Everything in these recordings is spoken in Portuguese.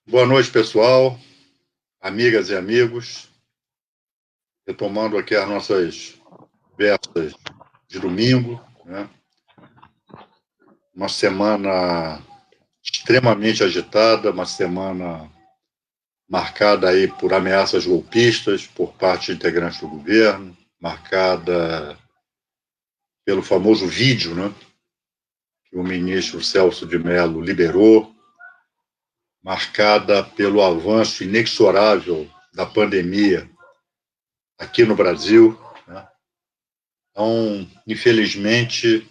Boa noite, pessoal, amigas e amigos. Retomando aqui as nossas conversas de domingo, né? Uma semana extremamente agitada, uma semana marcada aí por ameaças golpistas por parte de integrantes do governo, marcada pelo famoso vídeo, né, que o ministro Celso de Mello liberou, marcada pelo avanço inexorável da pandemia aqui no Brasil, né? Então, infelizmente,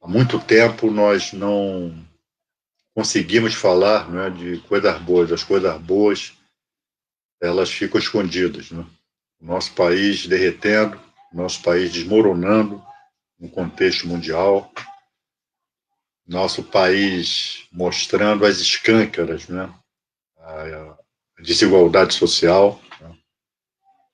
há muito tempo nós não conseguimos falar, né, de coisas boas. As coisas boas, elas ficam escondidas, né? O nosso país derretendo, o nosso país desmoronando no contexto mundial, nosso país mostrando as escâncaras, né, a desigualdade social, né?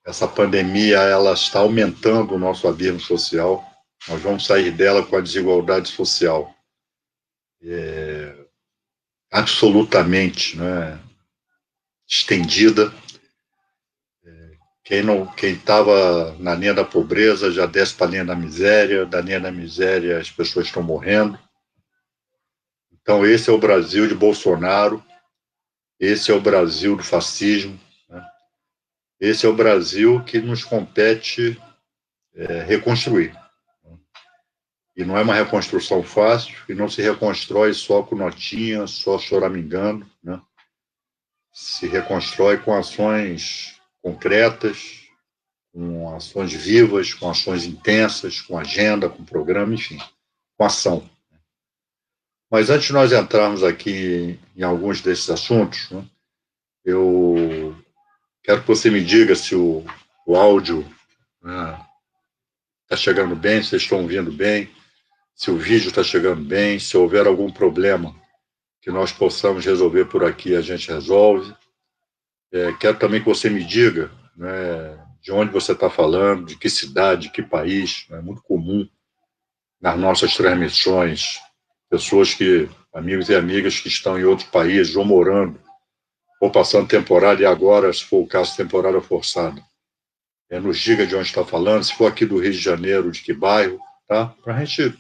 Essa pandemia, ela está aumentando o nosso abismo social. Nós vamos sair dela com a desigualdade social absolutamente, né, estendida. Quem estava na linha da pobreza já desce para a linha da miséria, da linha da miséria as pessoas estão morrendo. Então esse é o Brasil de Bolsonaro, esse é o Brasil do fascismo, né? Esse é o Brasil que nos compete reconstruir. E não é uma reconstrução fácil, e não se reconstrói só com notinha, só choramingando, né? Se reconstrói com ações concretas, com ações vivas, com ações intensas, com agenda, com programa, enfim, com ação. Mas antes de nós entrarmos aqui em alguns desses assuntos, né, eu quero que você me diga se o áudio está chegando bem, se vocês estão ouvindo bem, se o vídeo está chegando bem, se houver algum problema que nós possamos resolver por aqui, a gente resolve. Quero também que você me diga, né, de onde você está falando, de que cidade, de que país. É muito comum nas nossas transmissões pessoas amigos e amigas que estão em outros países, ou morando, ou passando temporada, e agora, se for o caso, temporada forçada. Nos diga de onde está falando, se for aqui do Rio de Janeiro, de que bairro, tá? Para a gente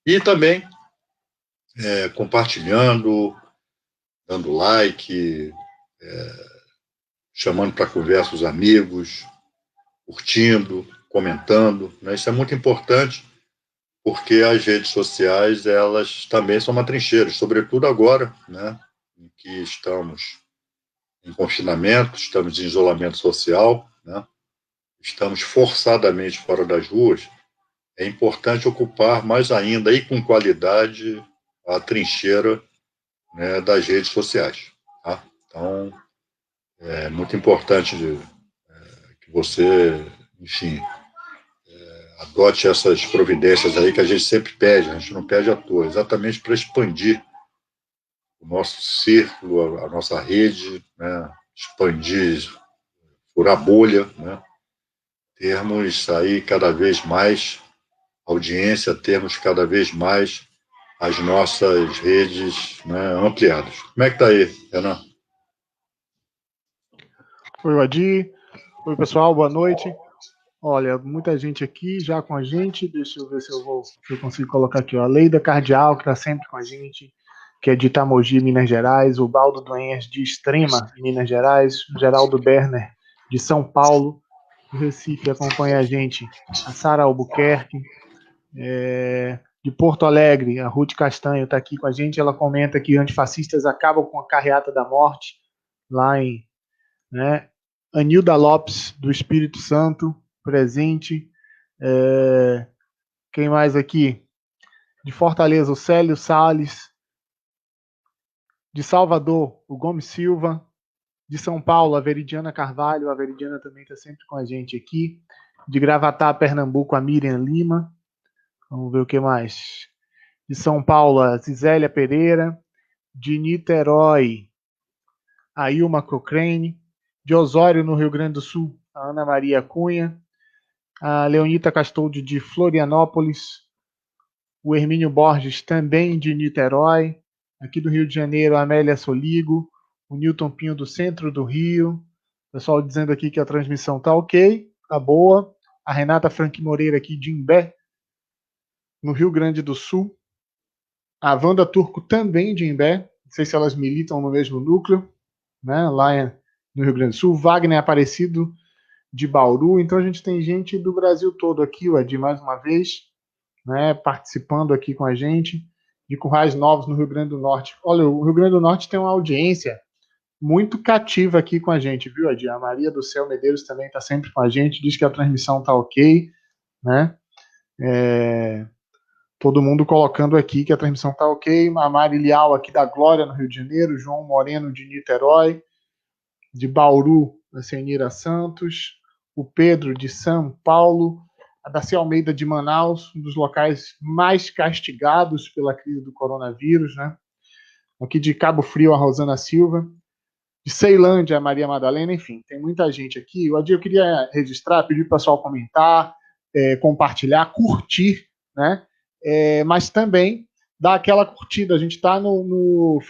ir também compartilhando, dando like, chamando para conversa os amigos, curtindo, comentando, né? Isso é muito importante, porque as redes sociais, elas também são uma trincheira, sobretudo agora, né, em que estamos em confinamento, estamos em isolamento social, né, estamos forçadamente fora das ruas. É importante ocupar mais ainda e com qualidade a trincheira, né, das redes sociais. Tá? Então, é muito importante que você, enfim, adote essas providências aí que a gente sempre pede, a gente não pede à toa, exatamente para expandir o nosso círculo, a nossa rede, né, expandir, furar bolha, né, termos aí cada vez mais audiência, termos cada vez mais as nossas redes, né, ampliadas. Como é que está aí, Renan? Oi, Adi. Oi, pessoal, boa noite. Olha, muita gente aqui já com a gente. Deixa eu ver se eu consigo colocar aqui, ó. A Leida Cardial, que está sempre com a gente, que é de Itamogi, Minas Gerais. O Baldo Doenhas, de Extrema, Minas Gerais. O Geraldo Berner, de São Paulo. Do Recife, acompanha a gente. A Sara Albuquerque. De Porto Alegre, a Ruth Castanho está aqui com a gente. Ela comenta que antifascistas acabam com a carreata da morte lá em, né? Anilda Lopes, do Espírito Santo, presente. Quem mais aqui? De Fortaleza, o Célio Salles. De Salvador, o Gomes Silva. De São Paulo, a Veridiana Carvalho. A Veridiana também está sempre com a gente aqui. De Gravatá, Pernambuco, a Miriam Lima. Vamos ver o que mais. De São Paulo, a Zisélia Pereira. De Niterói, a Ilma Cochrane. De Osório, no Rio Grande do Sul, a Ana Maria Cunha. A Leonita Castoldi, de Florianópolis. O Hermínio Borges, também de Niterói. aqui do Rio de Janeiro, a Amélia Soligo, o Newton Pinho do centro do Rio, pessoal dizendo aqui que a transmissão tá ok, tá boa. A Renata Frank Moreira aqui de Imbé, no Rio Grande do Sul. A Wanda Turco também de Imbé, não sei se elas militam no mesmo núcleo, né, lá no Rio Grande do Sul. Wagner Aparecido de Bauru. Então a gente tem gente do Brasil todo aqui, o Edi, mais uma vez, né, participando aqui com a gente, de Currais Novos no Rio Grande do Norte. Olha, o Rio Grande do Norte tem uma audiência muito cativa aqui com a gente, viu, Edi? A Maria do Céu Medeiros também está sempre com a gente, diz que a transmissão está ok, né? Todo mundo colocando aqui que a transmissão está ok. A Mari Lial aqui da Glória, no Rio de Janeiro, João Moreno de Niterói, de Bauru, a Senira Santos, o Pedro de São Paulo, a Daci Almeida de Manaus, um dos locais mais castigados pela crise do coronavírus, né? Aqui de Cabo Frio, a Rosana Silva, de Ceilândia, a Maria Madalena, enfim, tem muita gente aqui. Eu queria registrar, pedir para o pessoal comentar, compartilhar, curtir, né? Mas também dar aquela curtida. A gente está no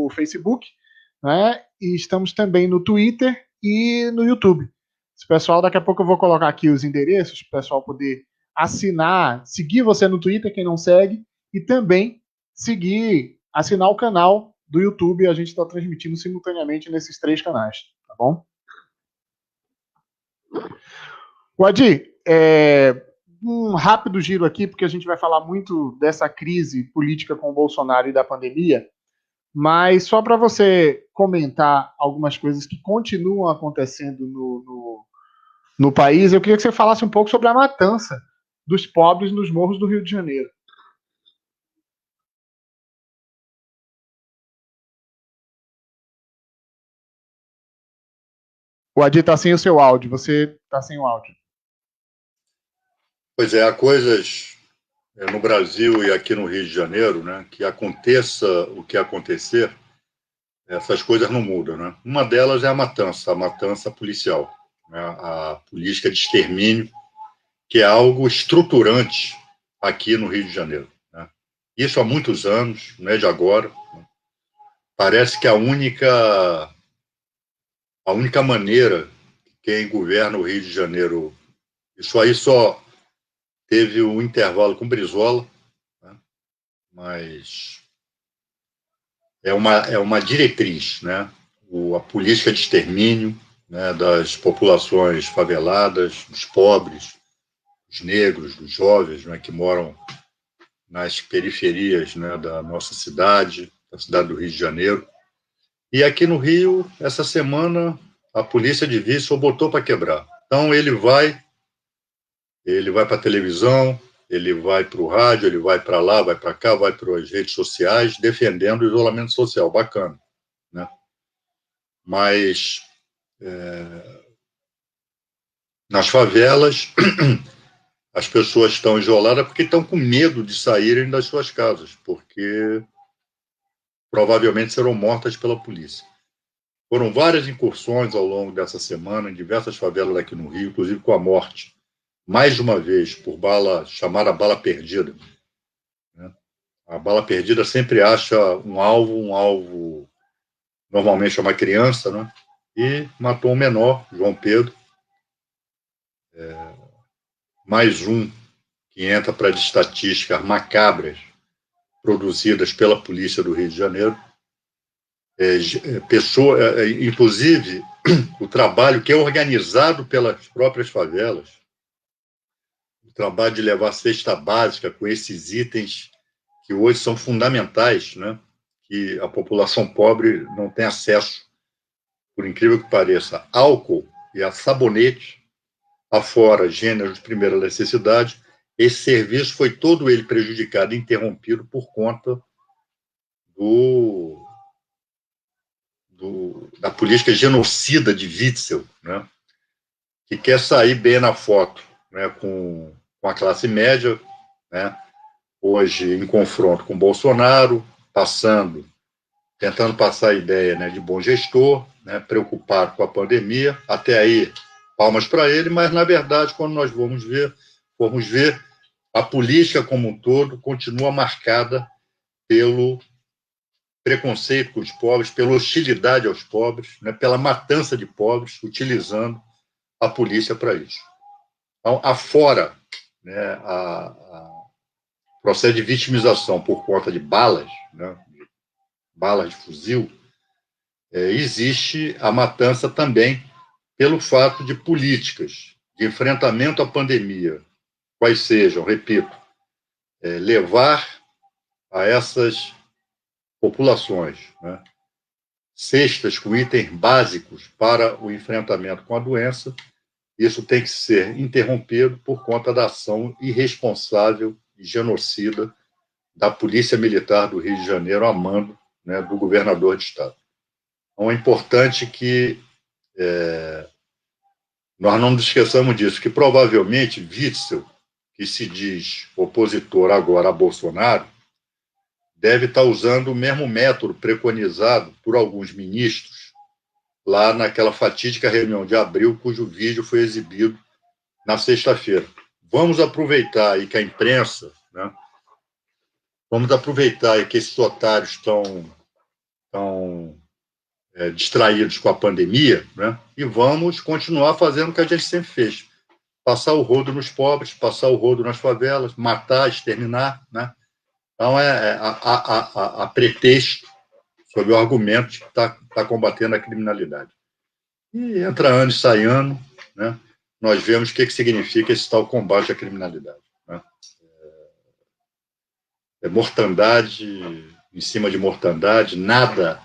Facebook, né? E estamos também no Twitter e no YouTube. Esse pessoal, daqui a pouco eu vou colocar aqui os endereços para o pessoal poder assinar, seguir você no Twitter, quem não segue, e também assinar o canal do YouTube. A gente está transmitindo simultaneamente nesses 3 canais, tá bom? Wadi, um rápido giro aqui, porque a gente vai falar muito dessa crise política com o Bolsonaro e da pandemia, mas só para você comentar algumas coisas que continuam acontecendo no país, eu queria que você falasse um pouco sobre a matança dos pobres nos morros do Rio de Janeiro. O Adi está sem o seu áudio, você está sem o áudio. Pois é, há coisas no Brasil e aqui no Rio de Janeiro, né, que aconteça o que acontecer, essas coisas não mudam, né? Uma delas é a matança policial, né, a política de extermínio, que é algo estruturante aqui no Rio de Janeiro, né? Isso há muitos anos, não é de agora. Parece que a única maneira que quem governa o Rio de Janeiro, isso aí só teve um intervalo com Brizola, né? Mas é uma diretriz, né? A política de extermínio, né, das populações faveladas, dos pobres, dos negros, dos jovens, né, que moram nas periferias, né, da nossa cidade, da cidade do Rio de Janeiro. E aqui no Rio, essa semana, a polícia de Vício botou para quebrar. Então ele vai para a televisão, ele vai para o rádio, ele vai para lá, vai para cá, vai para as redes sociais, defendendo o isolamento social. Bacana, né? Mas nas favelas, as pessoas estão isoladas porque estão com medo de saírem das suas casas, porque provavelmente serão mortas pela polícia. Foram várias incursões ao longo dessa semana em diversas favelas aqui no Rio, inclusive com a morte, mais de uma vez, por bala, chamada bala perdida. A bala perdida sempre acha um alvo normalmente é uma criança, né? E matou um menor, João Pedro. Mais um que entra para as estatísticas macabras produzidas pela polícia do Rio de Janeiro. Inclusive, o trabalho que é organizado pelas próprias favelas, o trabalho de levar cesta básica com esses itens que hoje são fundamentais, né? Que a população pobre não tem acesso, por incrível que pareça, álcool e a sabonete, afora gêneros de primeira necessidade. Esse serviço foi todo ele prejudicado e interrompido por conta da política genocida de Witzel, né? Que quer sair bem na foto, né, com a classe média, né, hoje em confronto com Bolsonaro, tentando passar a ideia, né, de bom gestor, né, preocupado com a pandemia. Até aí, palmas para ele, mas, na verdade, quando nós formos ver, a política como um todo continua marcada preconceito com os pobres, pela hostilidade aos pobres, né, pela matança de pobres, utilizando a polícia para isso. Então, afora, né, o processo de vitimização por conta de balas, né, balas de fuzil, existe a matança também pelo fato de políticas de enfrentamento à pandemia, quais sejam, repito, levar a essas populações, né, cestas com itens básicos para o enfrentamento com a doença. Isso tem que ser interrompido por conta da ação irresponsável e genocida da Polícia Militar do Rio de Janeiro, a mando, né, do governador de estado. Então é importante que nós não nos esqueçamos disso, que provavelmente Witzel, que se diz opositor agora a Bolsonaro, deve estar usando o mesmo método preconizado por alguns ministros lá naquela fatídica reunião de abril, cujo vídeo foi exibido na sexta-feira. Vamos aproveitar aí que a imprensa, né, vamos aproveitar aí que esses otários estão distraídos com a pandemia, né, e vamos continuar fazendo o que a gente sempre fez. Passar o rodo nos pobres, passar o rodo nas favelas, matar, exterminar, né? Então, a pretexto, sob o argumento de que está combatendo a criminalidade. E entra ano e sai ano, né? Nós vemos o que significa esse tal combate à criminalidade, né? Mortandade em cima de mortandade, nada.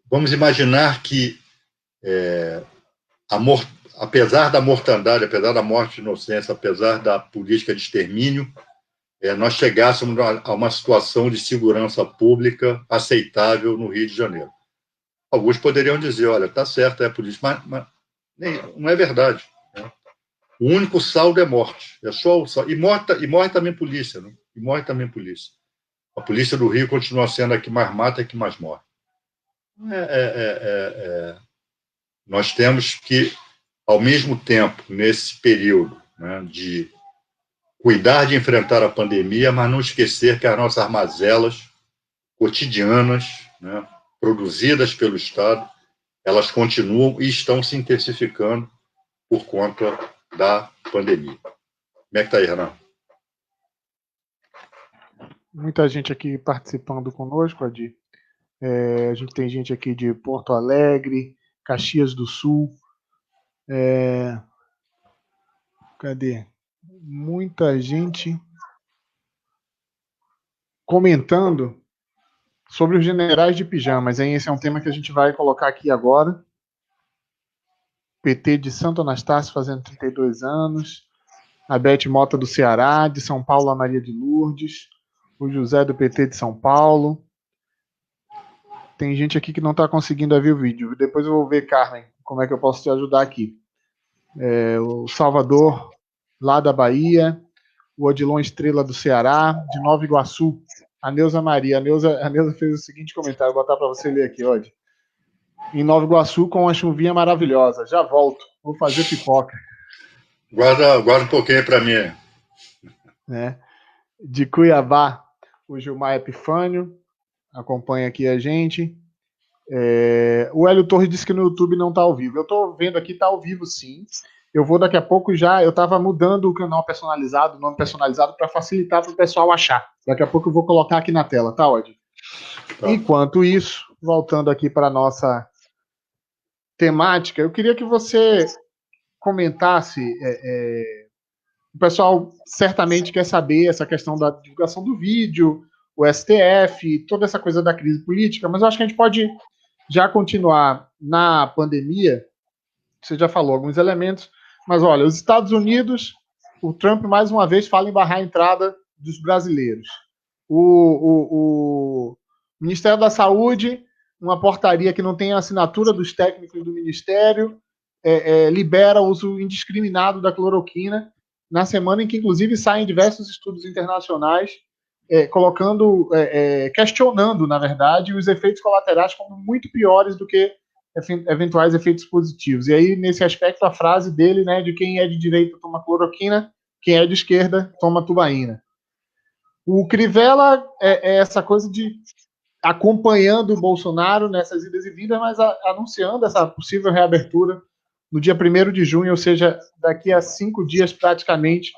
Vamos imaginar que, apesar da mortandade, apesar da morte de inocência, apesar da política de extermínio, nós chegássemos a uma situação de segurança pública aceitável no Rio de Janeiro. Alguns poderiam dizer, olha, está certo, é a polícia, mas não é verdade, né? O único saldo é morte, é só o saldo. E morre também polícia, né? E morre também polícia. A polícia do Rio continua sendo a que mais mata e a que mais morre. Nós temos que, ao mesmo tempo, nesse período, né, de cuidar de enfrentar a pandemia, mas não esquecer que as nossas mazelas cotidianas, né, produzidas pelo Estado, elas continuam e estão se intensificando por conta da pandemia. Como é que está aí, Renan? Muita gente aqui participando conosco, Adi. A gente tem gente aqui de Porto Alegre, Caxias do Sul. Cadê? Muita gente comentando sobre os generais de pijamas, hein? Esse é um tema que a gente vai colocar aqui agora. PT de Santo Anastácio fazendo 32 anos. A Beth Mota do Ceará, de São Paulo a Maria de Lourdes. O José do PT de São Paulo. Tem gente aqui que não está conseguindo ver o vídeo. Depois eu vou ver, Carmen, como é que eu posso te ajudar aqui. O Salvador, lá da Bahia. O Odilon Estrela do Ceará. De Nova Iguaçu. A Neuza Maria. A Neuza fez o seguinte comentário. Vou botar para você ler aqui, Odi. Em Nova Iguaçu com uma chuvinha maravilhosa. Já volto. Vou fazer pipoca. Guarda um pouquinho para mim. Né? De Cuiabá, o Gilmar Epifânio acompanha aqui a gente. O Hélio Torres disse que no YouTube não está ao vivo. Eu estou vendo aqui, está ao vivo sim. Eu vou daqui a pouco já. Eu estava mudando o canal personalizado, o nome personalizado, para facilitar para o pessoal achar. Daqui a pouco eu vou colocar aqui na tela, tá, Odi? Tá. Enquanto isso, voltando aqui para a nossa temática, eu queria que você comentasse. O pessoal certamente quer saber essa questão da divulgação do vídeo, o STF, toda essa coisa da crise política, mas eu acho que a gente pode já continuar na pandemia. Você já falou alguns elementos, mas olha, os Estados Unidos, o Trump mais uma vez fala em barrar a entrada dos brasileiros. O Ministério da Saúde, uma portaria que não tem a assinatura dos técnicos do Ministério, libera o uso indiscriminado da cloroquina, na semana em que, inclusive, saem diversos estudos internacionais questionando, na verdade, os efeitos colaterais como muito piores do que eventuais efeitos positivos. E aí, nesse aspecto, a frase dele, né, de quem é de direita toma cloroquina, quem é de esquerda toma tubaína. O Crivella é essa coisa de acompanhando o Bolsonaro nessas idas e vindas, mas anunciando essa possível reabertura no dia 1º de junho, ou seja, daqui a 5 dias praticamente,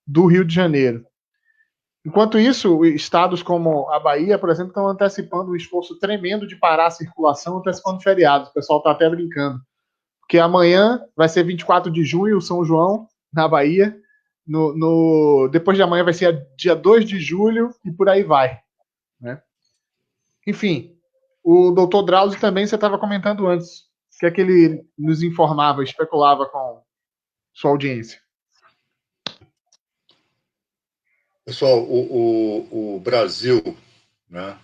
do Rio de Janeiro. Enquanto isso, estados como a Bahia, por exemplo, estão antecipando um esforço tremendo de parar a circulação, antecipando feriados. O pessoal está até brincando. Porque amanhã vai ser 24 de junho, o São João, na Bahia. Depois de amanhã vai ser dia 2 de julho e por aí vai. Né? Enfim, o doutor Drauzio também, você estava comentando antes, o que é que ele nos informava, especulava com sua audiência. Pessoal, o Brasil, né,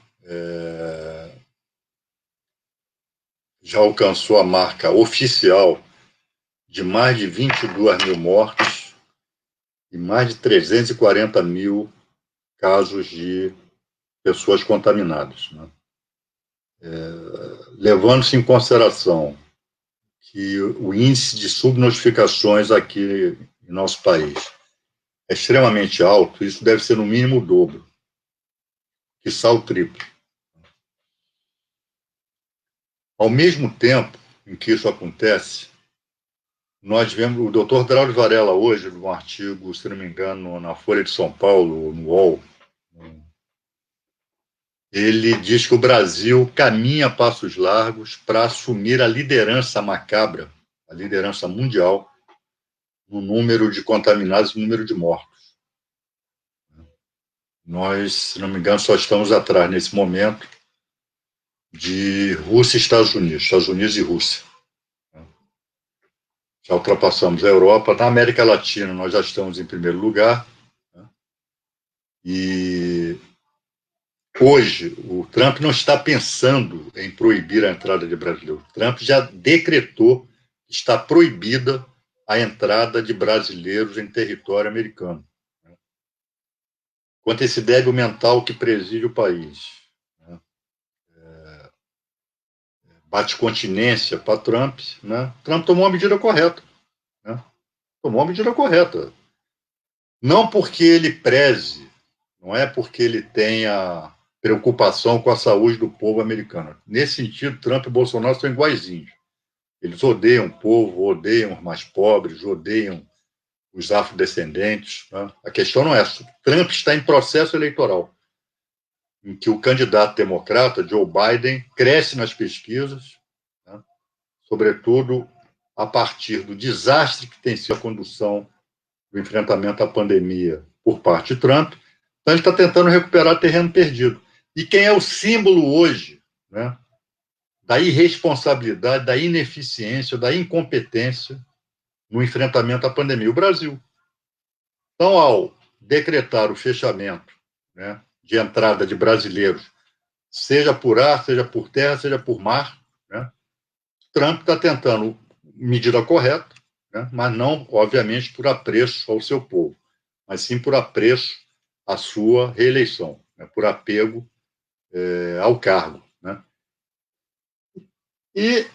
já alcançou a marca oficial de mais de 22 mil mortes e mais de 340 mil casos de pessoas contaminadas. Né? Levando-se em consideração que o índice de subnotificações aqui em nosso país é extremamente alto, isso deve ser no mínimo o dobro, quiçá o triplo. Ao mesmo tempo em que isso acontece, nós vemos o doutor Drauzio Varela hoje, num artigo, se não me engano, na Folha de São Paulo, no UOL, ele diz que o Brasil caminha a passos largos para assumir a liderança macabra, a liderança mundial, no número de contaminados e no número de mortos. Nós, se não me engano, só estamos atrás, nesse momento, de Rússia e Estados Unidos e Rússia. Já ultrapassamos a Europa. Na América Latina, nós já estamos em primeiro lugar. E hoje, o Trump não está pensando em proibir a entrada de brasileiros. O Trump já decretou que está proibida a entrada de brasileiros em território americano. Quanto a esse débil mental que preside o país. Bate continência para Trump. Né? Trump tomou a medida correta. Né? Tomou a medida correta. Não porque ele preze, não é porque ele tenha preocupação com a saúde do povo americano. Nesse sentido, Trump e Bolsonaro são iguaizinhos. Eles odeiam o povo, odeiam os mais pobres, odeiam os afrodescendentes. Né? A questão não é essa. Trump está em processo eleitoral, em que o candidato democrata, Joe Biden, cresce nas pesquisas, né? Sobretudo a partir do desastre que tem sido a condução do enfrentamento à pandemia por parte de Trump. Então, ele está tentando recuperar terreno perdido. E quem é o símbolo hoje, né, da irresponsabilidade, da ineficiência, da incompetência no enfrentamento à pandemia? O Brasil. Então, ao decretar o fechamento, né, de entrada de brasileiros, seja por ar, seja por terra, seja por mar, né, Trump está tentando medida correta, né, mas não, obviamente, por apreço ao seu povo, mas sim por apreço à sua reeleição, né, por apego ao cargo. Né. E,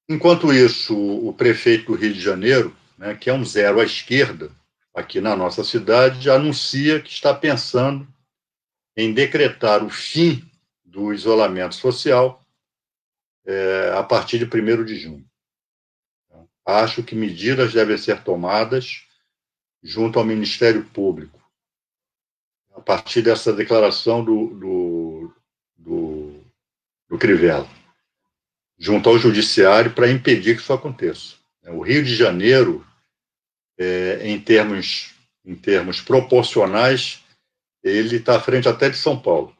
enquanto isso, o prefeito do Rio de Janeiro, né, que é um zero à esquerda, aqui na nossa cidade, anuncia que está pensando em decretar o fim do isolamento social a partir de 1º de junho. Acho que medidas devem ser tomadas junto ao Ministério Público, a partir dessa declaração do Crivella, junto ao Judiciário, para impedir que isso aconteça. O Rio de Janeiro, em termos proporcionais, ele está à frente até de São Paulo.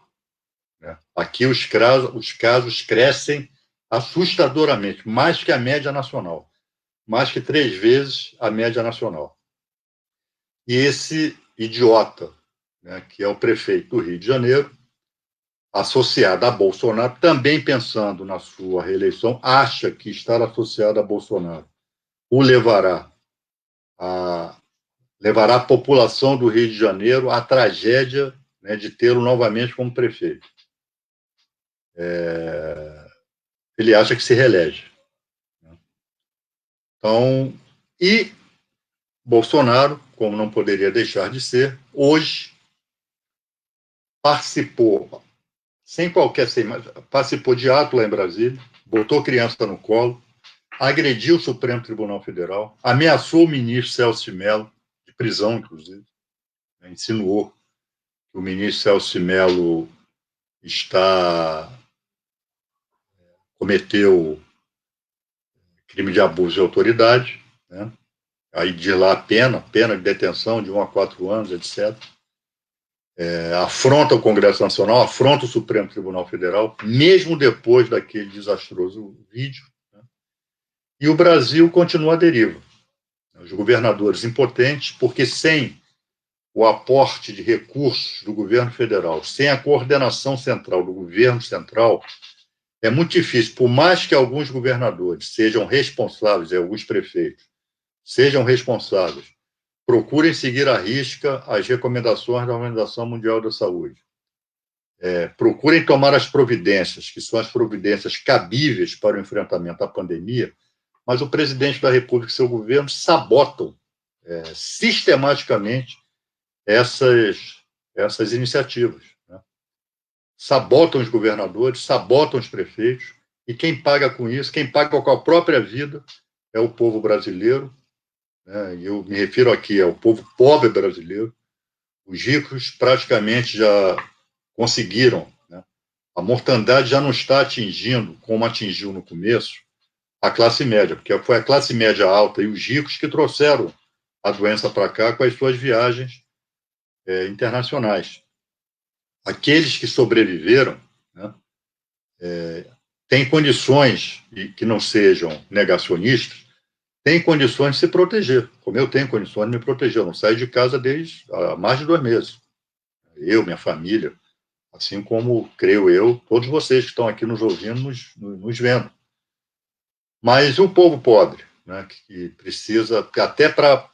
Aqui os casos crescem assustadoramente, mais que a média nacional, mais que 3 vezes a média nacional. E esse idiota, né, que é o prefeito do Rio de Janeiro, associado a Bolsonaro, também pensando na sua reeleição, acha que estar associado a Bolsonaro o levará a população do Rio de Janeiro à tragédia, né, de tê-lo novamente como prefeito. Ele acha que se reelege. Então, e Bolsonaro, como não poderia deixar de ser, hoje participou sem participou de ato lá em Brasília, botou criança no colo, agrediu o Supremo Tribunal Federal, ameaçou o ministro Celso de Mello, de prisão, inclusive, né, insinuou que o ministro Celso de Mello cometeu crime de abuso de autoridade, né? Aí de lá a pena de detenção de 1 a 4 anos, etc. Afronta o Congresso Nacional, afronta o Supremo Tribunal Federal, mesmo depois daquele desastroso vídeo, né? E o Brasil continua à deriva. Os governadores impotentes, porque sem o aporte de recursos do governo federal, sem a coordenação central do governo central, é muito difícil, por mais que alguns governadores sejam responsáveis, alguns prefeitos sejam responsáveis, procurem seguir à risca as recomendações da Organização Mundial da Saúde. Procurem tomar as providências, que são as providências cabíveis para o enfrentamento da pandemia, mas o presidente da República e seu governo sabotam sistematicamente essas iniciativas, né? Sabotam os governadores, sabotam os prefeitos, e quem paga com isso, quem paga com a própria vida, é o povo brasileiro, né? E eu me refiro aqui ao povo pobre brasileiro. Os ricos praticamente já conseguiram, né? A mortandade já não está atingindo, como atingiu no começo, a classe média, porque foi a classe média alta e os ricos que trouxeram a doença para cá com as suas viagens internacionais. Aqueles que sobreviveram, né, têm condições, e que não sejam negacionistas, têm condições de se proteger, como eu tenho condições de me proteger. Eu não saio de casa desde há mais de 2 meses. Eu, minha família, assim como, creio eu, todos vocês que estão aqui nos ouvindo, nos vendo. Mas o povo pobre, né, que precisa, até para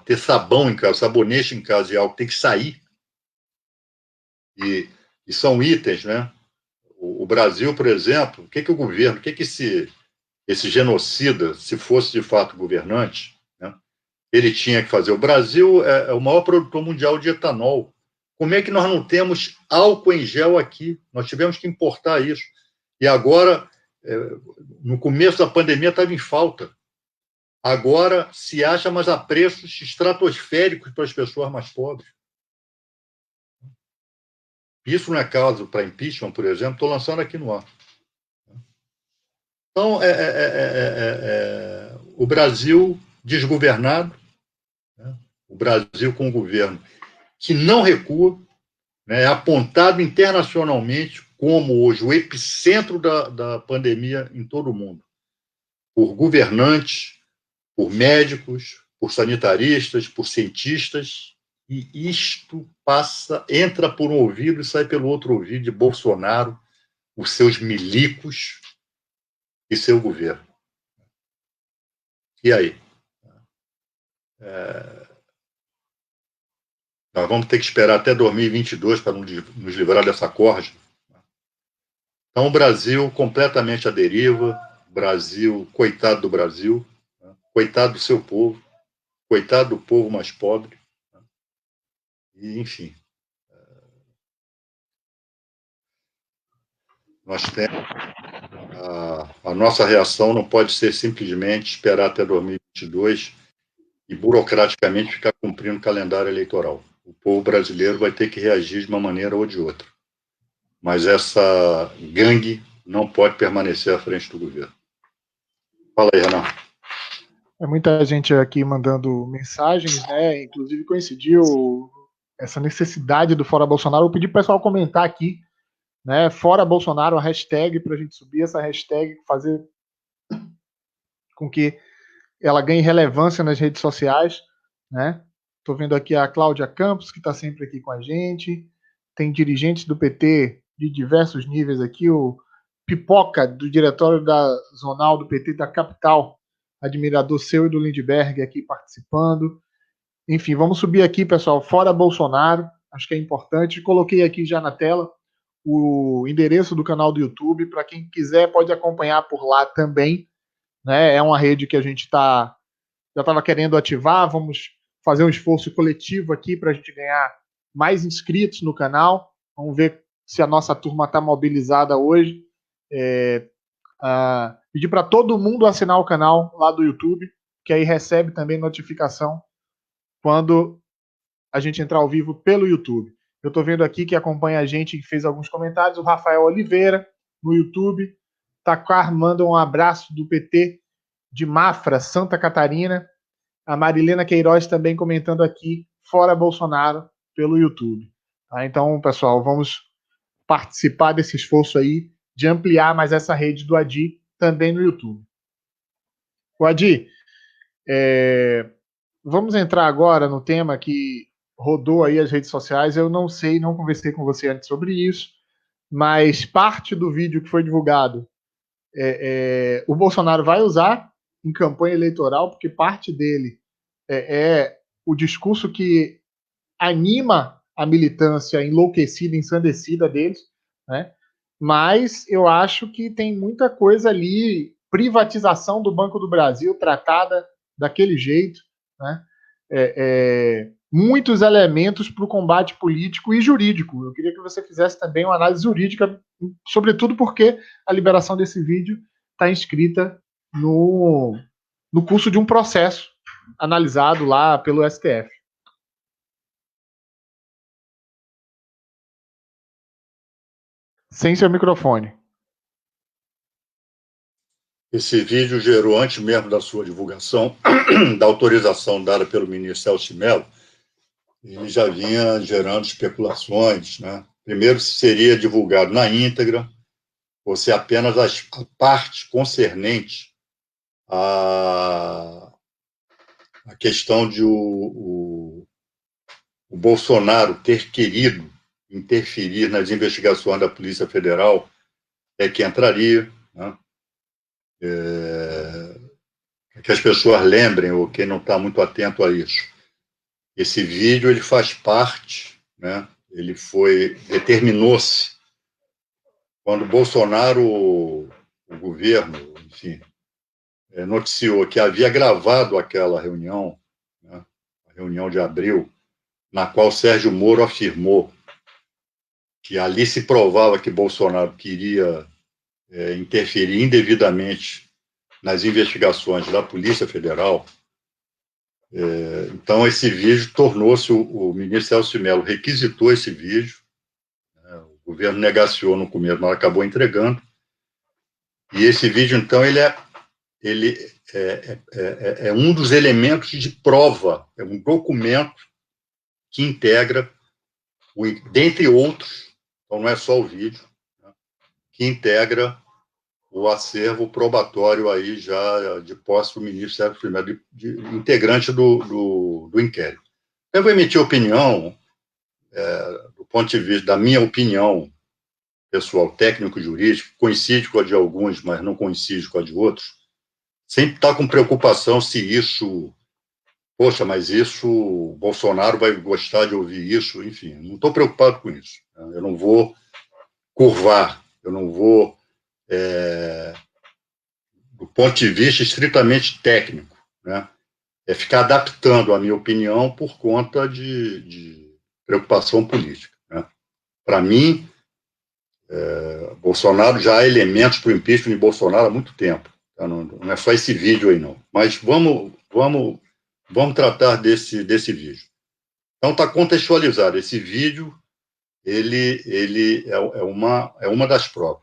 ter sabão em casa, sabonete em casa e algo, tem que sair. E são itens, né? O Brasil, por exemplo, o que o governo, o que esse genocida, se fosse de fato governante, né, ele tinha que fazer? O Brasil é o maior produtor mundial de etanol. Como é que nós não temos álcool em gel aqui? Nós tivemos que importar isso. E agora, no começo da pandemia, estava em falta. Agora se acha, mas a preços estratosféricos para as pessoas mais pobres. Isso não é caso para impeachment, por exemplo, estou lançando aqui no ar. Então, o Brasil desgovernado, né? O Brasil com um governo que não recua, né? É apontado internacionalmente como hoje o epicentro da pandemia em todo o mundo, por governantes, por médicos, por sanitaristas, por cientistas, e isto entra por um ouvido e sai pelo outro ouvido de Bolsonaro, os seus milicos e seu governo. E aí? Nós vamos ter que esperar até 2022 para nos livrar dessa corja. Então, o Brasil completamente à deriva, Brasil, coitado do Brasil, né? Coitado do seu povo, coitado do povo mais pobre, né? E, enfim, nós temos a nossa reação não pode ser simplesmente esperar até 2022 e burocraticamente ficar cumprindo o calendário eleitoral. O povo brasileiro vai ter que reagir de uma maneira ou de outra. Mas essa gangue não pode permanecer à frente do governo. Fala aí, Renan. Muita gente aqui mandando mensagens, né? Inclusive coincidiu essa necessidade do Fora Bolsonaro. Eu pedi para o pessoal comentar aqui, né? Fora Bolsonaro, a hashtag, para a gente subir essa hashtag, fazer com que ela ganhe relevância nas redes sociais, né? Estou vendo aqui a Cláudia Campos, que está sempre aqui com a gente. Tem dirigentes do PT de diversos níveis aqui. O Pipoca, do diretório da Zonal do PT da capital, admirador seu e do Lindbergh aqui participando. Enfim, vamos subir aqui, pessoal, Fora Bolsonaro, acho que é importante. Coloquei aqui já na tela o endereço do canal do YouTube, para quem quiser pode acompanhar por lá também, né? É uma rede que a gente já estava querendo ativar, vamos fazer um esforço coletivo aqui para a gente ganhar mais inscritos no canal, vamos ver se a nossa turma está mobilizada hoje. Pedir para todo mundo assinar o canal lá do YouTube, que aí recebe também notificação quando a gente entrar ao vivo pelo YouTube. Eu estou vendo aqui que acompanha a gente, que fez alguns comentários, o Rafael Oliveira, no YouTube. Tacar manda um abraço do PT de Mafra, Santa Catarina. A Marilena Queiroz também comentando aqui, fora Bolsonaro, pelo YouTube. Tá? Então, pessoal, vamos participar desse esforço aí de ampliar mais essa rede do Adi também no YouTube. O Adi, vamos entrar agora no tema que rodou aí as redes sociais. Eu não sei, não conversei com você antes sobre isso, mas parte do vídeo que foi divulgado o Bolsonaro vai usar em campanha eleitoral, porque parte dele é o discurso que anima a militância enlouquecida, ensandecida deles, né? Mas eu acho que tem muita coisa ali, privatização do Banco do Brasil tratada daquele jeito, né? Muitos elementos para o combate político e jurídico. Eu queria que você fizesse também uma análise jurídica, sobretudo porque a liberação desse vídeo está inscrita no curso de um processo analisado lá pelo STF. Sem seu microfone. Esse vídeo gerou, antes mesmo da sua divulgação, da autorização dada pelo ministro Celso de Mello, ele já vinha gerando especulações, né? Primeiro, se seria divulgado na íntegra, ou se apenas a parte concernente à questão de o Bolsonaro ter querido interferir nas investigações da Polícia Federal que entraria, né? Que as pessoas lembrem, ou quem não está muito atento a isso. Esse vídeo ele faz parte, né? Ele determinou-se quando o Bolsonaro, o governo, enfim, noticiou que havia gravado aquela reunião, né? A reunião de abril, na qual Sérgio Moro afirmou que ali se provava que Bolsonaro queria interferir indevidamente nas investigações da Polícia Federal. Então, esse vídeo tornou-se, o ministro Celso de Mello requisitou esse vídeo, né? O governo negaciou no começo, mas acabou entregando. E esse vídeo, então, ele é um dos elementos de prova, é um documento que integra, dentre outros, então não é só o vídeo, né? Que integra o acervo probatório aí já de posse do ministro Sérgio Primeiro, integrante do inquérito. Eu vou emitir opinião, do ponto de vista da minha opinião pessoal, técnico-jurídico, coincide com a de alguns, mas não coincide com a de outros, sempre está com preocupação se isso, poxa, mas isso, o Bolsonaro vai gostar de ouvir isso, enfim, não estou preocupado com isso. Eu não vou curvar, eu não vou do ponto de vista estritamente técnico, né? Ficar adaptando a minha opinião por conta de preocupação política, né? Para mim, Bolsonaro já há elementos para o impeachment de Bolsonaro há muito tempo. Tá? Não é só esse vídeo aí, não. Mas vamos tratar desse vídeo. Então, está contextualizado. Esse vídeo ele é uma das provas.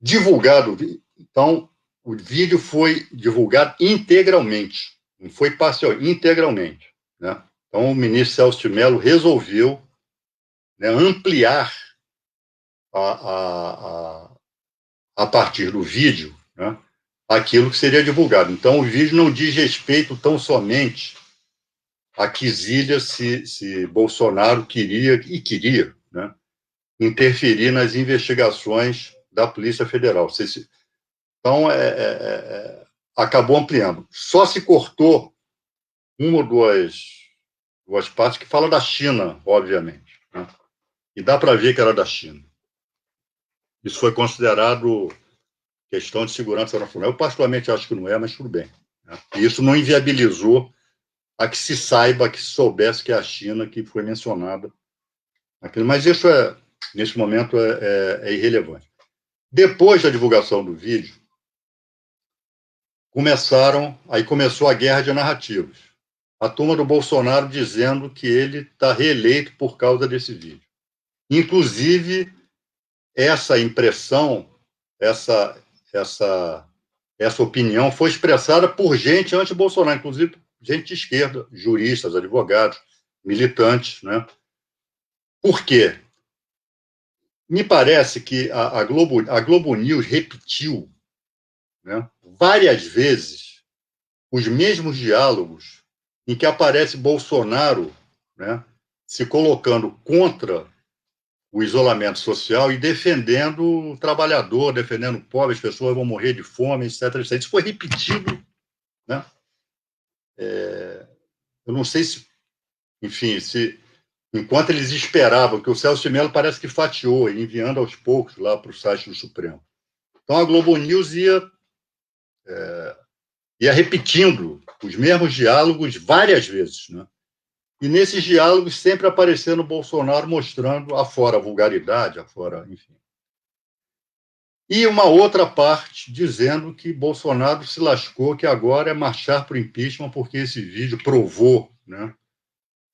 Divulgado, então, o vídeo foi divulgado integralmente, não foi parcial, integralmente, né? Então, o ministro Celso de Mello resolveu, né, ampliar a partir do vídeo, né, aquilo que seria divulgado. Então, o vídeo não diz respeito tão somente a quesilha se Bolsonaro queria, né, interferir nas investigações da Polícia Federal. Então, acabou ampliando. Só se cortou uma ou duas partes que fala da China, obviamente, né? E dá para ver que era da China. Isso foi considerado questão de segurança nacional. Eu, particularmente, acho que não é, mas tudo bem, né? E isso não inviabilizou a que se saiba, que se soubesse que é a China que foi mencionada. Mas isso nesse momento é irrelevante. Depois da divulgação do vídeo, começou a guerra de narrativas. A turma do Bolsonaro dizendo que ele está reeleito por causa desse vídeo. Inclusive, essa impressão, essa opinião foi expressada por gente anti-Bolsonaro, inclusive gente de esquerda, juristas, advogados, militantes, né? Por quê? Me parece que a Globo News repetiu, né, várias vezes os mesmos diálogos em que aparece Bolsonaro, né, se colocando contra o isolamento social e defendendo o trabalhador, defendendo o pobre, as pessoas vão morrer de fome, etc. etc. Isso foi repetido, né? Eu não sei se, enfim, enquanto eles esperavam, que o Celso de Mello parece que fatiou, enviando aos poucos lá para o site do Supremo. Então a Globo News ia repetindo os mesmos diálogos várias vezes, né? E nesses diálogos sempre aparecendo o Bolsonaro mostrando afora a vulgaridade, afora, enfim. E uma outra parte dizendo que Bolsonaro se lascou, que agora é marchar para o impeachment, porque esse vídeo provou, né,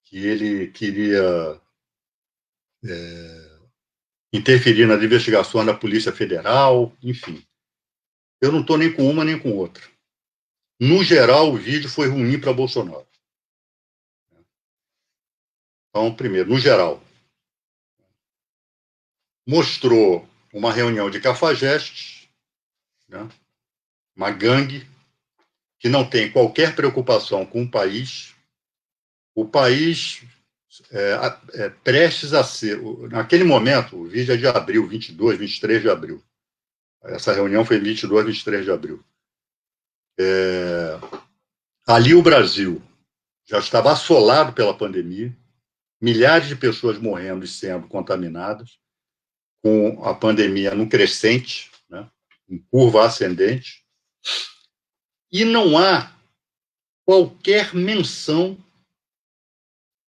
que ele queria interferir nas investigações da Polícia Federal, enfim. Eu não estou nem com uma nem com outra. No geral, o vídeo foi ruim para Bolsonaro. Então, primeiro, no geral, mostrou uma reunião de cafajestes, né, uma gangue que não tem qualquer preocupação com o país prestes a ser, naquele momento, o vídeo é de abril, 22, 23 de abril. Essa reunião foi 22, 23 de abril. Ali o Brasil já estava assolado pela pandemia, milhares de pessoas morrendo e sendo contaminadas, com a pandemia num crescente, né, em curva ascendente, e não há qualquer menção,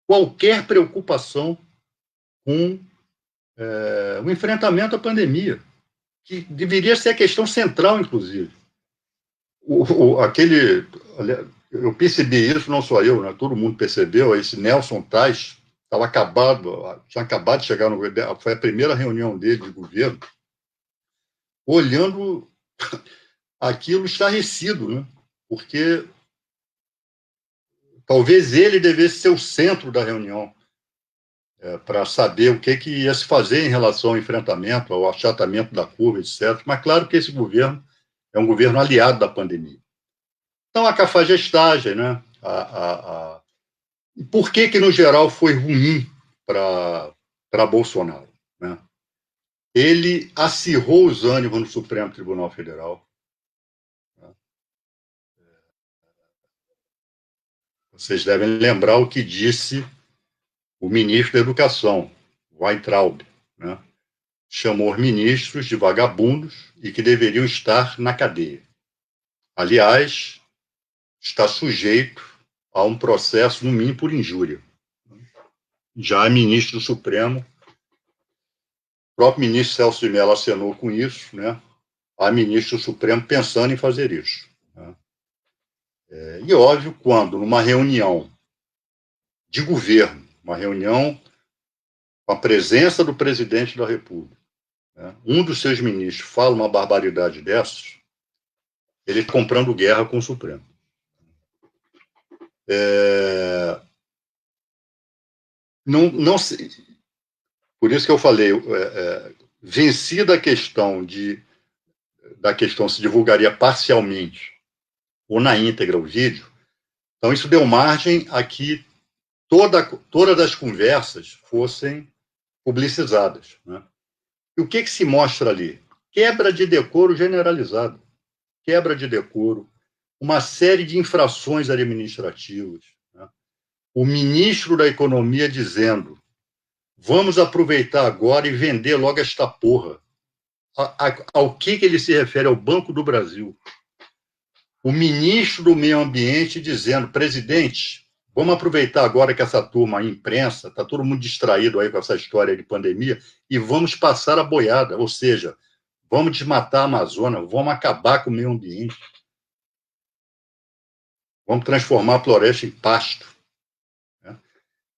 qualquer preocupação com o enfrentamento à pandemia, que deveria ser a questão central, inclusive. Eu percebi isso, não só eu, né, todo mundo percebeu, esse Nelson Tais tinha acabado de chegar no governo, foi a primeira reunião dele de governo, olhando aquilo estarrecido, né, porque talvez ele devesse ser o centro da reunião, para saber o que ia se fazer em relação ao enfrentamento, ao achatamento da curva, etc. Mas claro que esse governo é um governo aliado da pandemia. Então, a cafajestagem, né? E por que, no geral, foi ruim para Bolsonaro? Né? Ele acirrou os ânimos no Supremo Tribunal Federal. Né? Vocês devem lembrar o que disse o ministro da Educação, Weintraub, né? Chamou os ministros de vagabundos e que deveriam estar na cadeia. Aliás, está sujeito a um processo, no mínimo, por injúria. Já é ministro do Supremo, o próprio ministro Celso de Mello acenou com isso, né? Há ministro do Supremo pensando em fazer isso. Né? E óbvio, quando numa reunião de governo, uma reunião com a presença do presidente da República, né, um dos seus ministros fala uma barbaridade dessas, ele está comprando guerra com o Supremo. Não sei. Por isso que eu falei, vencida a questão da questão se divulgaria parcialmente ou na íntegra o vídeo, então isso deu margem a que todas as conversas fossem publicizadas. Né? E o que se mostra ali? Quebra de decoro generalizada. Quebra de decoro, uma série de infrações administrativas. Né? O ministro da Economia dizendo: vamos aproveitar agora e vender logo esta porra. Ao que ele se refere? Ao Banco do Brasil. O ministro do Meio Ambiente dizendo: presidente, Vamos aproveitar agora que essa turma, a imprensa, está todo mundo distraído aí com essa história de pandemia, e vamos passar a boiada, ou seja, vamos desmatar a Amazônia, vamos acabar com o meio ambiente, vamos transformar a floresta em pasto. Né?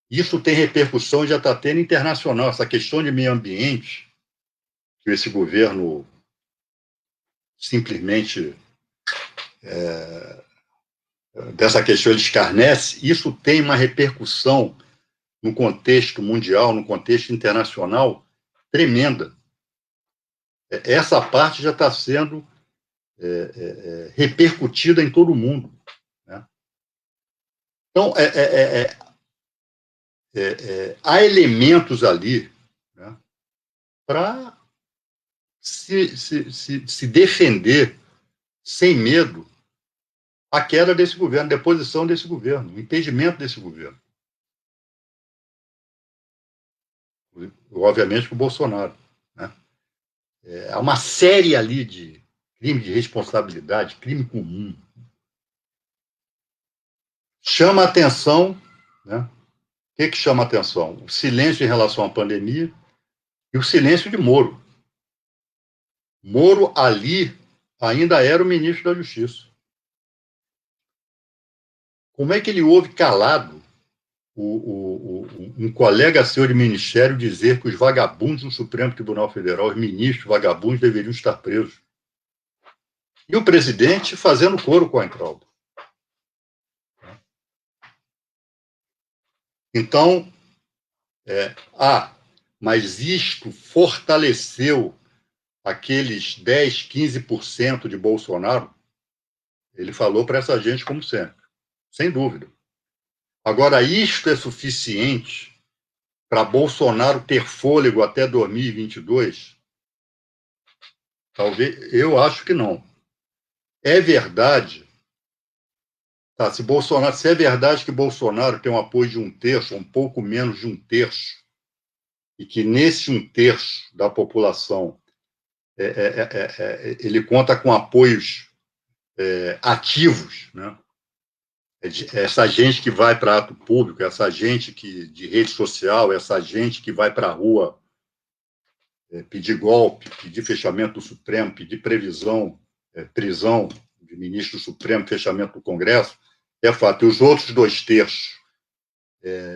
Isso tem repercussão, já está tendo internacional, essa questão de meio ambiente, que esse governo simplesmente dessa questão ele escarnece, isso tem uma repercussão no contexto mundial, no contexto internacional, tremenda. Essa parte já está sendo repercutida em todo o mundo. Né? Então, há elementos ali, né, para se defender sem medo a queda desse governo, a deposição desse governo, o impedimento desse governo. Obviamente com o Bolsonaro. Né? Há uma série ali de crime de responsabilidade, crime comum. Chama a atenção, né? O que chama a atenção? O silêncio em relação à pandemia e o silêncio de Moro. Moro ali ainda era o ministro da Justiça. Como é que ele ouve calado um colega seu de ministério dizer que os vagabundos do Supremo Tribunal Federal, os ministros vagabundos, deveriam estar presos? E o presidente fazendo coro com a Weintraub. Então, mas isto fortaleceu aqueles 10, 15% de Bolsonaro? Ele falou para essa gente como sempre, sem dúvida. Agora, isto é suficiente para Bolsonaro ter fôlego até 2022? Talvez, eu acho que não. É verdade, tá, se é verdade que Bolsonaro tem um apoio de 1/3, um pouco menos de 1/3, e que nesse 1/3 da população ele conta com apoios ativos, né? Essa gente que vai para ato público, essa gente de rede social, essa gente que vai para a rua pedir golpe, pedir fechamento do Supremo, pedir prisão de ministro do Supremo, fechamento do Congresso, é fato. E os outros 2/3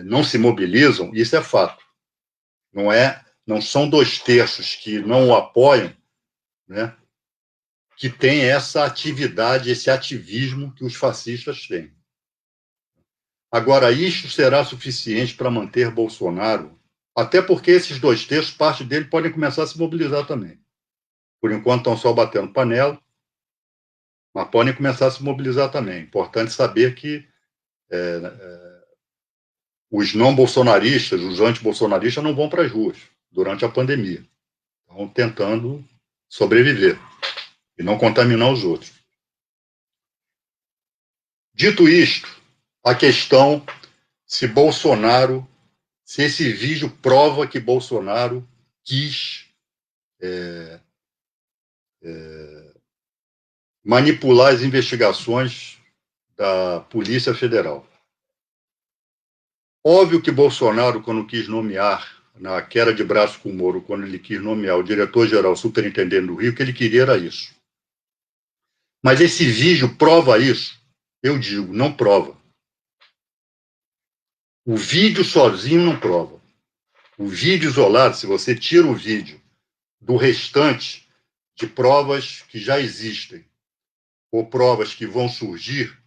não se mobilizam, isso é fato. Não são 2/3 que não o apoiam, né, que tem essa atividade, esse ativismo que os fascistas têm. Agora, isto será suficiente para manter Bolsonaro, até porque esses 2/3, parte dele, podem começar a se mobilizar também. Por enquanto, estão só batendo panela, mas podem começar a se mobilizar também. Importante saber que os não bolsonaristas, os anti-bolsonaristas, não vão para as ruas durante a pandemia. Estão tentando sobreviver e não contaminar os outros. Dito isto, a questão se esse vídeo prova que Bolsonaro quis manipular as investigações da Polícia Federal. Óbvio que Bolsonaro, quando quis nomear, na queda de braço com o Moro, quando ele quis nomear o diretor-geral superintendente do Rio, o que ele queria era isso. Mas esse vídeo prova isso? Eu digo, não prova. O vídeo sozinho não prova. O vídeo isolado, se você tira o vídeo do restante de provas que já existem ou provas que vão surgir,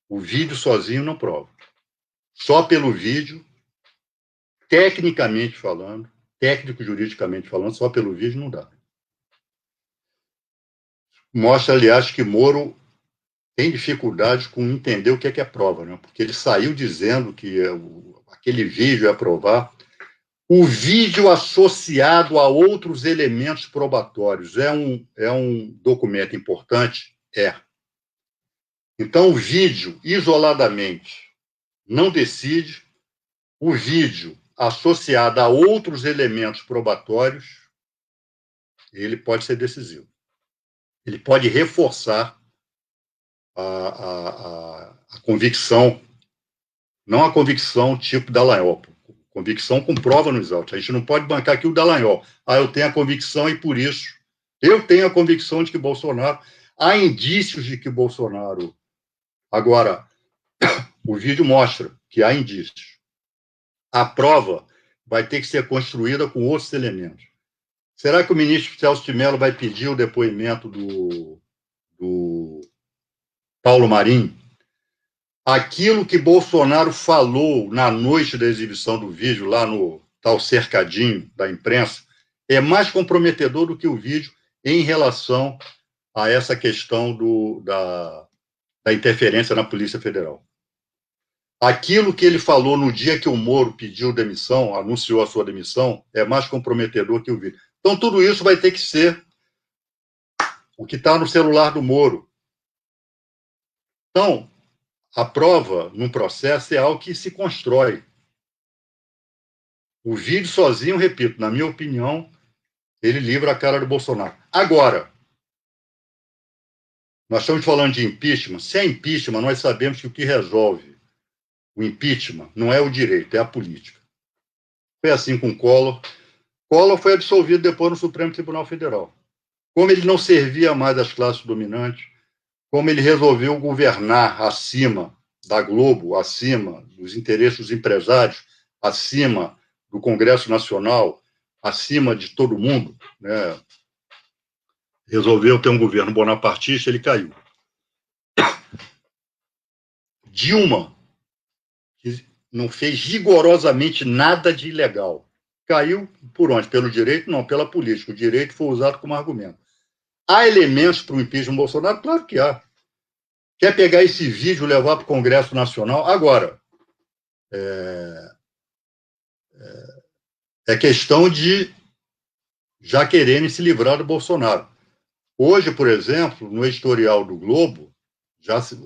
o vídeo sozinho não prova. Só pelo vídeo, tecnicamente falando, técnico-juridicamente falando, só pelo vídeo não dá. Mostra, aliás, que Moro tem dificuldade com entender o que é prova, né? Porque ele saiu dizendo que aquele vídeo é provar. O vídeo associado a outros elementos probatórios é um documento importante? É. Então, o vídeo, isoladamente, não decide. O vídeo, associado a outros elementos probatórios, ele pode ser decisivo. Ele pode reforçar a convicção Não a convicção tipo Dallagnol. Convicção com prova nos autos. A gente não pode bancar aqui o Dallagnol. Eu tenho a convicção e por isso eu tenho a convicção de que Bolsonaro... Há indícios de que Bolsonaro... Agora, o vídeo mostra que há indícios. A prova vai ter que ser construída com outros elementos. Será que o ministro Celso de Mello vai pedir o depoimento do Paulo Marinho? Aquilo que Bolsonaro falou na noite da exibição do vídeo, lá no tal cercadinho da imprensa, é mais comprometedor do que o vídeo em relação a essa questão da interferência na Polícia Federal. Aquilo que ele falou no dia que o Moro pediu demissão, anunciou a sua demissão, é mais comprometedor que o vídeo. Então, tudo isso vai ter que ser o que está no celular do Moro. Então, a prova, num processo, é algo que se constrói. O vídeo sozinho, repito, na minha opinião, ele livra a cara do Bolsonaro. Agora, nós estamos falando de impeachment. Se é impeachment, nós sabemos que o que resolve o impeachment não é o direito, é a política. Foi assim com Collor. Collor foi absolvido depois no Supremo Tribunal Federal. Como ele não servia mais às classes dominantes, como ele resolveu governar acima da Globo, acima dos interesses dos empresários, acima do Congresso Nacional, acima de todo mundo, né? Resolveu ter um governo bonapartista, ele caiu. Dilma, que não fez rigorosamente nada de ilegal, caiu por onde? Pelo direito? Não, pela política. O direito foi usado como argumento. Há elementos para o impeachment do Bolsonaro? Claro que há. Quer pegar esse vídeo e levar para o Congresso Nacional? Agora, é questão de já quererem se livrar do Bolsonaro. Hoje, por exemplo, no editorial do Globo, já se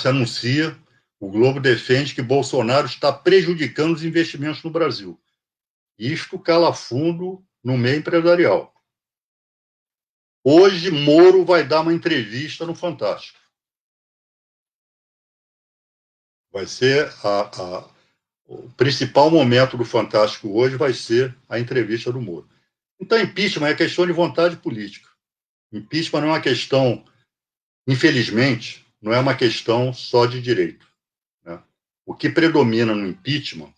anuncia, o Globo defende que Bolsonaro está prejudicando os investimentos no Brasil. Isto cala fundo no meio empresarial. Hoje, Moro vai dar uma entrevista no Fantástico. Vai ser o principal momento do Fantástico hoje vai ser a entrevista do Moro. Então, impeachment é questão de vontade política. Impeachment não é uma questão, infelizmente, não é uma questão só de direito, né? O que predomina no impeachment,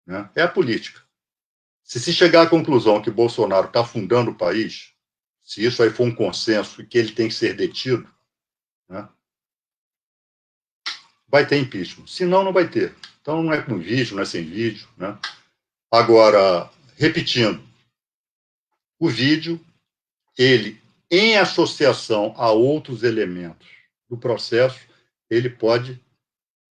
né, é a política. Se chegar à conclusão que Bolsonaro está afundando o país, se isso aí for um consenso e que ele tem que ser detido, né, vai ter impeachment. Senão, não vai ter. Então, não é com vídeo, não é sem vídeo, né? Agora, repetindo, o vídeo, ele, em associação a outros elementos do processo, ele pode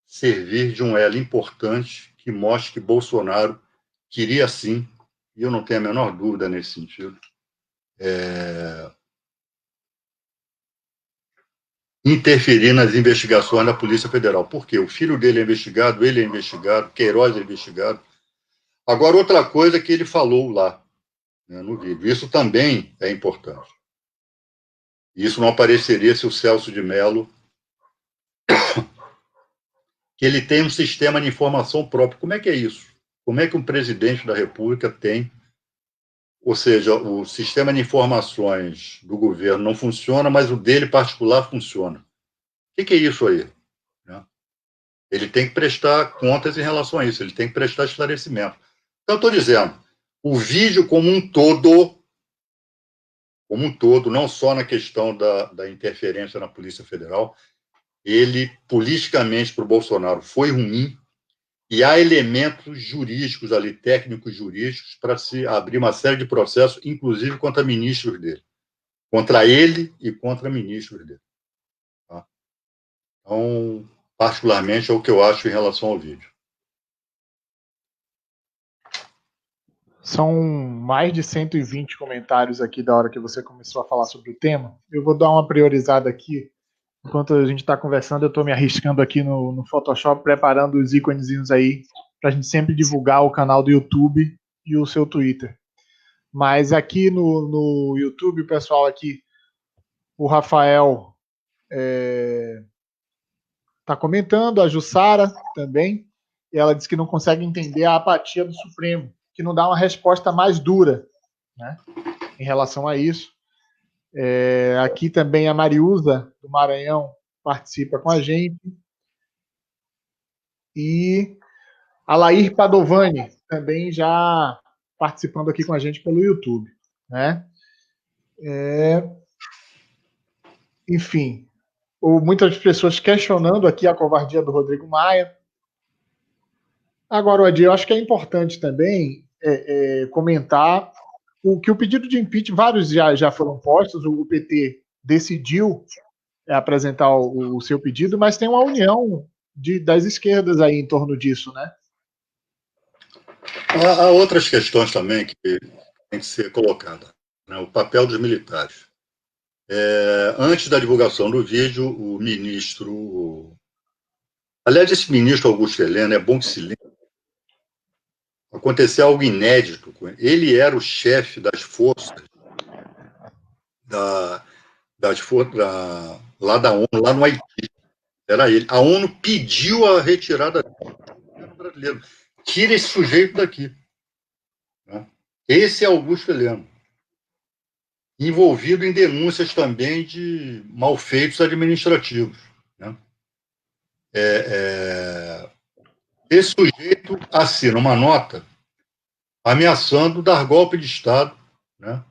servir de um elo importante que mostre que Bolsonaro queria, sim, e eu não tenho a menor dúvida nesse sentido, interferir nas investigações da Polícia Federal. Por quê? O filho dele é investigado, ele é investigado, Queiroz é investigado. Agora, outra coisa que ele falou lá, né, no vídeo, isso também é importante. Isso não apareceria se o Celso de Mello, que ele tem um sistema de informação próprio. Como é que é isso? Como é que um presidente da República tem, ou seja, o sistema de informações do governo não funciona, mas o dele particular funciona? O que é isso aí? Ele tem que prestar contas em relação a isso, ele tem que prestar esclarecimento. Então, estou dizendo, o vídeo como um todo, não só na questão da interferência na Polícia Federal, ele, politicamente, para o Bolsonaro, foi ruim, e há elementos jurídicos ali, técnicos jurídicos, para se abrir uma série de processos, inclusive contra ministros dele. Contra ele e contra ministros dele. Tá? Então, particularmente, é o que eu acho em relação ao vídeo. São mais de 120 comentários aqui da hora que você começou a falar sobre o tema. Eu vou dar uma priorizada aqui. Enquanto a gente está conversando, eu estou me arriscando aqui no Photoshop, preparando os íconezinhos aí, para a gente sempre divulgar o canal do YouTube e o seu Twitter. Mas aqui no YouTube, o pessoal aqui, o Rafael tá comentando, a Jussara também, e ela diz que não consegue entender a apatia do Supremo, que não dá uma resposta mais dura, né, em relação a isso. Aqui também a Mariusa, do Maranhão, participa com a gente. E a Lair Padovani, também já participando aqui com a gente pelo YouTube, né? Enfim, muitas pessoas questionando aqui a covardia do Rodrigo Maia. Agora, Adi, eu acho que é importante também comentar que o pedido de impeachment, vários já foram postos, o PT decidiu apresentar o seu pedido, mas tem uma união das esquerdas aí em torno disso, né? Há outras questões também que tem que ser colocadas, né? O papel dos militares. Antes da divulgação do vídeo, o ministro... Aliás, esse ministro Augusto Heleno, é bom que se lembre, aconteceu algo inédito com ele. Ele era o chefe das forças lá da ONU, lá no Haiti. Era ele. A ONU pediu a retirada do governo brasileiro. Tira esse sujeito daqui. Né? Esse é Augusto Heleno. Envolvido em denúncias também de malfeitos administrativos. Né? Esse sujeito assina uma nota ameaçando dar golpe de Estado, né?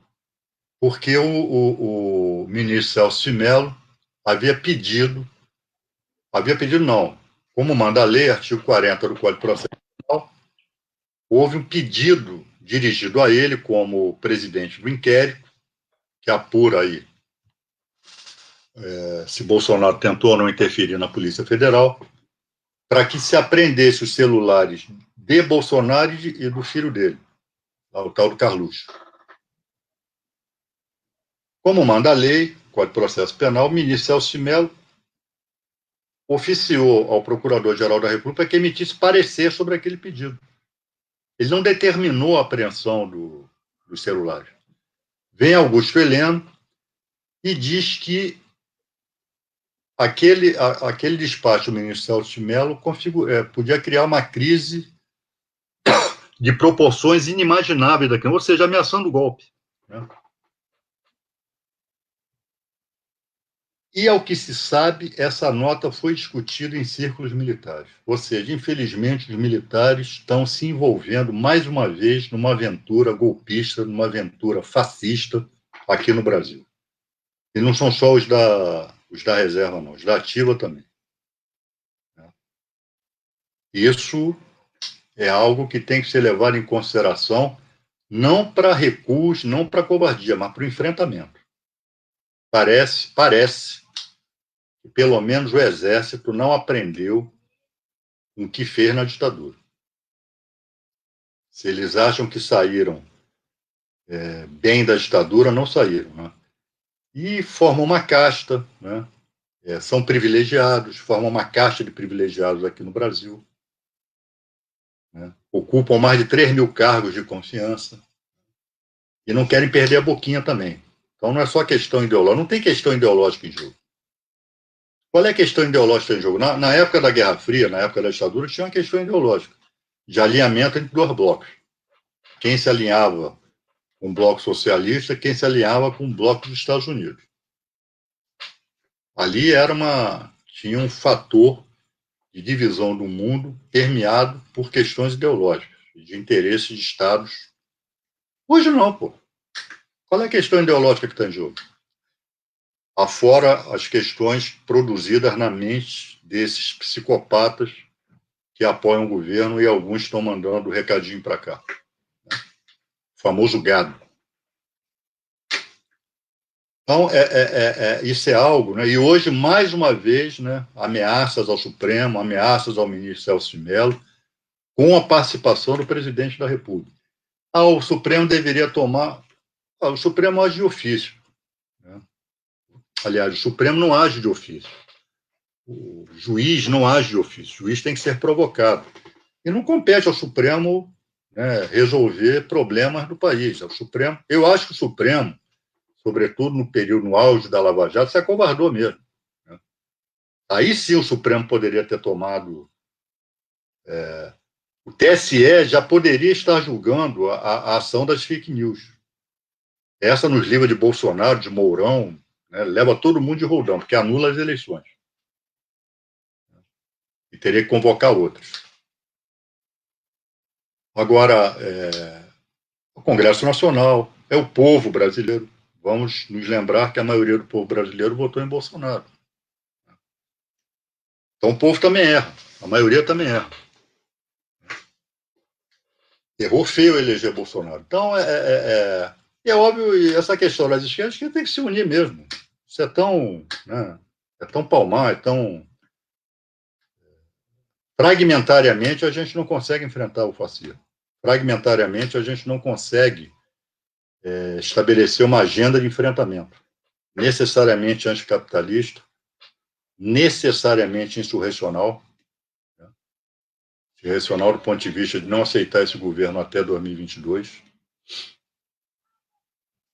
Porque o ministro Celso de Mello havia pedido não, como manda a lei, artigo 40 do Código de Processo Penal, houve um pedido dirigido a ele como presidente do inquérito, que apura aí se Bolsonaro tentou ou não interferir na Polícia Federal, para que se apreendesse os celulares de Bolsonaro e do filho dele, o tal do Carluxo. Como manda a lei, Código de Processo Penal, o ministro Celso de Mello oficiou ao Procurador-Geral da República que emitisse parecer sobre aquele pedido. Ele não determinou a apreensão dos celulares. Vem Augusto Heleno e diz que aquele despacho do ministro Celso de Mello podia criar uma crise de proporções inimagináveis daqui, ou seja, ameaçando o golpe. Né? E, ao que se sabe, essa nota foi discutida em círculos militares. Ou seja, infelizmente, os militares estão se envolvendo mais uma vez numa aventura golpista, numa aventura fascista aqui no Brasil. E não são só os da reserva, não, os da ativa também. Isso é algo que tem que ser levado em consideração, não para recuos, não para covardia, mas para o enfrentamento. Parece que pelo menos o Exército não aprendeu o que fez na ditadura. Se eles acham que saíram bem da ditadura, não saíram. Né? E formam uma casta, né? São privilegiados, formam uma casta de privilegiados aqui no Brasil. Né? Ocupam mais de 3 mil cargos de confiança e não querem perder a boquinha também. Então não é só questão ideológica, não tem questão ideológica em jogo. Qual é a questão ideológica em jogo? Na época da Guerra Fria, na época da ditadura, tinha uma questão ideológica de alinhamento entre dois blocos. Quem se alinhava com o bloco socialista, quem se alinhava com o bloco dos Estados Unidos. Ali tinha um fator de divisão do mundo permeado por questões ideológicas, de interesses de estados. Hoje não, pô. Qual é a questão ideológica que está em jogo? Afora as questões produzidas na mente desses psicopatas que apoiam o governo e alguns estão mandando recadinho para cá. O famoso gado. Então, isso é algo, né? E hoje, mais uma vez, né, ameaças ao Supremo, ameaças ao ministro Celso de Mello, com a participação do presidente da República. O Supremo deveria tomar... o Supremo age de ofício. Né? Aliás, o Supremo não age de ofício. O juiz não age de ofício. O juiz tem que ser provocado. E não compete ao Supremo, né, resolver problemas do país. Eu acho que o Supremo, sobretudo no auge da Lava Jato, se acovardou mesmo. Né? Aí sim o Supremo poderia ter tomado. O TSE já poderia estar julgando a ação das fake news. Essa nos livra de Bolsonaro, de Mourão, né, leva todo mundo de roldão, porque anula as eleições. E teria que convocar outras. Agora, o Congresso Nacional, é o povo brasileiro. Vamos nos lembrar que a maioria do povo brasileiro votou em Bolsonaro. Então o povo também erra, a maioria também erra. Errou feio eleger Bolsonaro. Então é óbvio, e essa questão das esquerdas que tem que se unir mesmo. Isso é tão, né, é tão palmar, é tão. Fragmentariamente a gente não consegue enfrentar o fascismo. Fragmentariamente a gente não consegue estabelecer uma agenda de enfrentamento necessariamente anticapitalista, necessariamente insurrecional, né? Insurrecional do ponto de vista de não aceitar esse governo até 2022.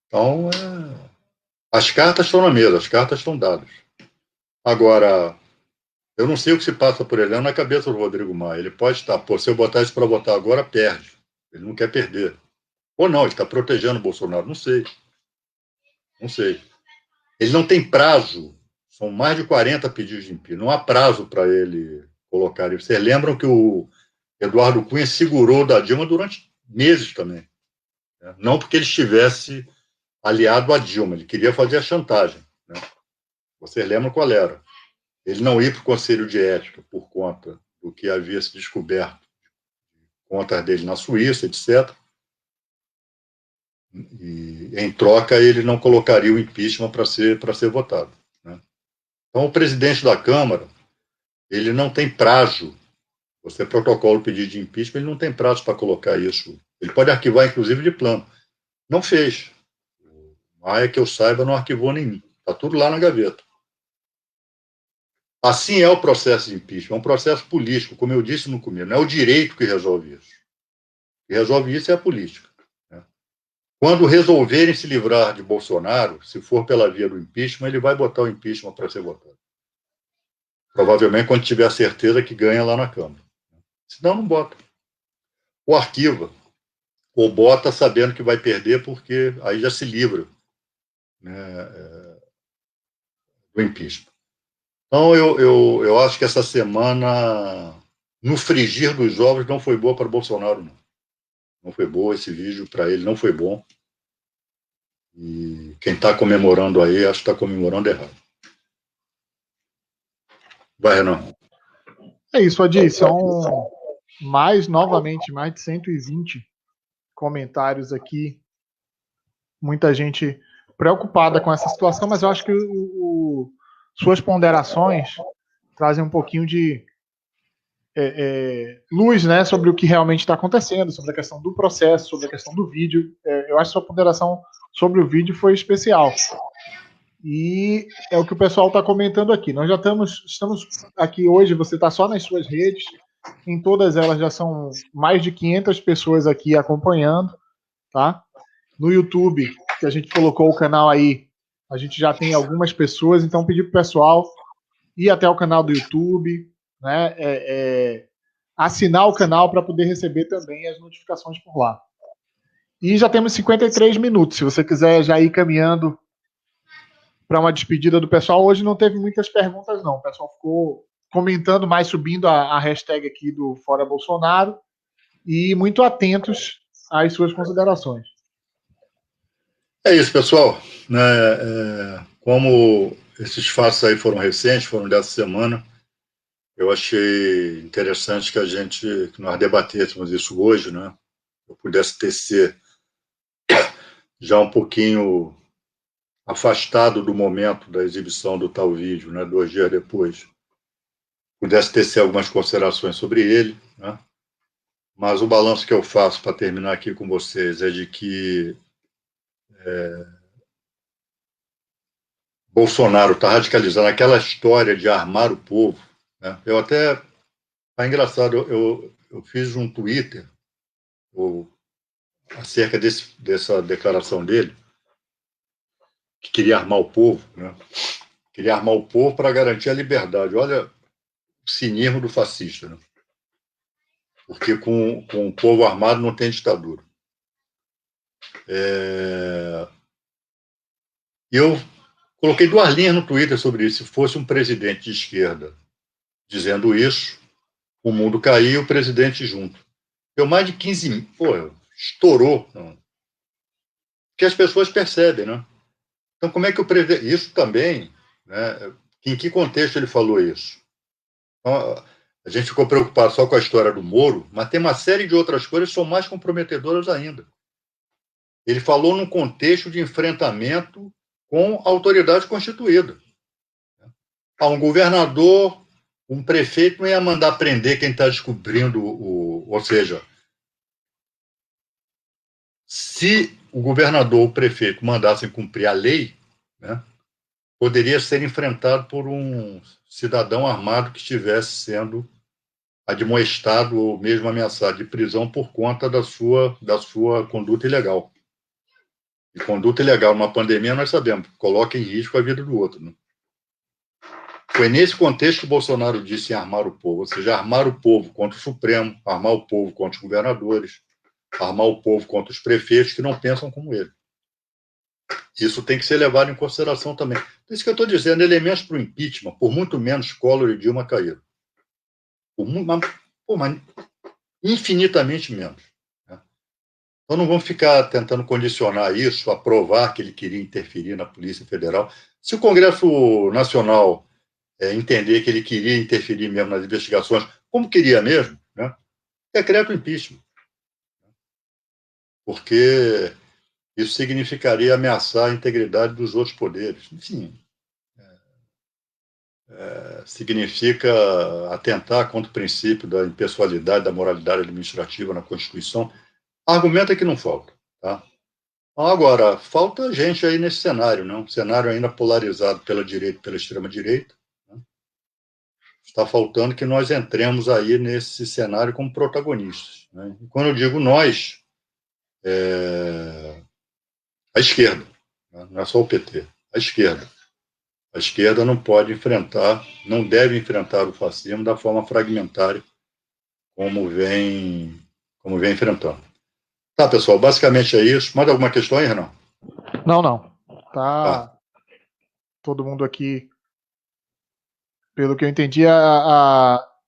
Então, as cartas estão na mesa, as cartas estão dadas. Agora, eu não sei o que se passa, por exemplo, na cabeça do Rodrigo Maia. Ele pode estar, se eu botar isso para votar agora, perde. Ele não quer perder. Ou não, ele está protegendo o Bolsonaro. Não sei. Não sei. Ele não tem prazo. São mais de 40 pedidos de impeachment. Não há prazo para ele colocar isso. Vocês lembram que o Eduardo Cunha segurou da Dilma durante meses também. Né? Não porque ele estivesse aliado à Dilma, ele queria fazer a chantagem. Né? Vocês lembram qual era? Ele não ir para o Conselho de Ética por conta do que havia se descoberto, contas dele na Suíça, etc. E, em troca, ele não colocaria o impeachment para ser votado. Né? Então, o presidente da Câmara, ele não tem prazo. Você protocola o pedido de impeachment, ele não tem prazo para colocar isso. Ele pode arquivar, inclusive, de plano. Não fez. Maia, que eu saiba, não arquivou nenhum. Está tudo lá na gaveta. Assim é o processo de impeachment, é um processo político, como eu disse no começo. Não é o direito que resolve isso. O que resolve isso é a política. Né? Quando resolverem se livrar de Bolsonaro, se for pela via do impeachment, ele vai botar o impeachment para ser votado. Provavelmente quando tiver a certeza que ganha lá na Câmara. Senão, não bota. Ou arquiva, ou bota sabendo que vai perder, porque aí já se livra, né, do impeachment. Então, eu acho que essa semana, no frigir dos ovos, não foi boa para Bolsonaro, não. Não foi boa, esse vídeo para ele não foi bom. E quem está comemorando aí, acho que está comemorando errado. Vai, Renan. É isso, Adi. São novamente, mais de 120 comentários aqui. Muita gente preocupada com essa situação, mas eu acho que suas ponderações trazem um pouquinho de luz, né, sobre o que realmente está acontecendo, sobre a questão do processo, sobre a questão do vídeo. Eu acho que sua ponderação sobre o vídeo foi especial. E é o que o pessoal está comentando aqui. Nós já estamos aqui hoje, você está só nas suas redes, em todas elas já são mais de 500 pessoas aqui acompanhando, tá? No YouTube, que a gente colocou o canal aí, a gente já tem algumas pessoas, então pedir para o pessoal ir até o canal do YouTube, né? Assinar o canal para poder receber também as notificações por lá. E já temos 53 minutos. Se você quiser já ir caminhando para uma despedida do pessoal, hoje não teve muitas perguntas, não. O pessoal ficou comentando mais, subindo a hashtag aqui do Fora Bolsonaro e muito atentos às suas considerações. É isso, pessoal. Como esses fatos aí foram recentes, foram dessa semana, eu achei interessante que nós debatêssemos isso hoje, né? Eu pudesse tecer já um pouquinho afastado do momento da exibição do tal vídeo, né? 2 dias depois, pudesse tecer algumas considerações sobre ele, né? Mas o balanço que eu faço para terminar aqui com vocês é de que Bolsonaro está radicalizando aquela história de armar o povo. Né? Eu até. Tá engraçado, eu fiz um Twitter acerca dessa declaração dele, que queria armar o povo, né? queria armar o povo para garantir a liberdade. Olha o cinismo do fascista, né? Porque com o povo armado não tem ditadura. Eu coloquei 2 linhas no Twitter sobre isso. Se fosse um presidente de esquerda dizendo isso, o mundo caiu e o presidente junto. Deu mais de 15 mil. Pô, estourou. Não. Porque as pessoas percebem, né? Então, como é que o presidente... Isso também, né? Em que contexto ele falou isso? Então, a gente ficou preocupado só com a história do Moro, mas tem uma série de outras coisas que são mais comprometedoras ainda. Ele falou num contexto de enfrentamento com a autoridade constituída. Um governador, um prefeito não ia mandar prender quem está descobrindo Ou seja, se o governador ou o prefeito mandassem cumprir a lei, né, poderia ser enfrentado por um cidadão armado que estivesse sendo admoestado ou mesmo ameaçado de prisão por conta da sua conduta ilegal. E conduta ilegal numa pandemia, nós sabemos, coloca em risco a vida do outro. Né? Foi nesse contexto que o Bolsonaro disse em armar o povo, ou seja, armar o povo contra o Supremo, armar o povo contra os governadores, armar o povo contra os prefeitos que não pensam como ele. Isso tem que ser levado em consideração também. Por isso que eu estou dizendo, elementos para o impeachment, por muito menos Collor e Dilma caíram. Mas infinitamente menos. Né? Então não vamos ficar tentando condicionar isso, a provar que ele queria interferir na Polícia Federal. Se o Congresso Nacional entender que ele queria interferir mesmo nas investigações, como queria mesmo, né? Decreto impeachment. Porque isso significaria ameaçar a integridade dos outros poderes. Enfim, significa atentar contra o princípio da impessoalidade, da moralidade administrativa na Constituição. Argumento é que não falta. Tá? Agora, falta gente aí nesse cenário, não? Um cenário ainda polarizado pela direita e pela extrema-direita. Né? Está faltando que nós entremos aí nesse cenário como protagonistas. Né? E quando eu digo nós, a esquerda, né? Não é só o PT, a esquerda. A esquerda não pode enfrentar, não deve enfrentar o fascismo da forma fragmentária como vem enfrentando. Tá, pessoal, basicamente é isso. Mais alguma questão aí, Renan? Não. Tá. Todo mundo aqui, pelo que eu entendi,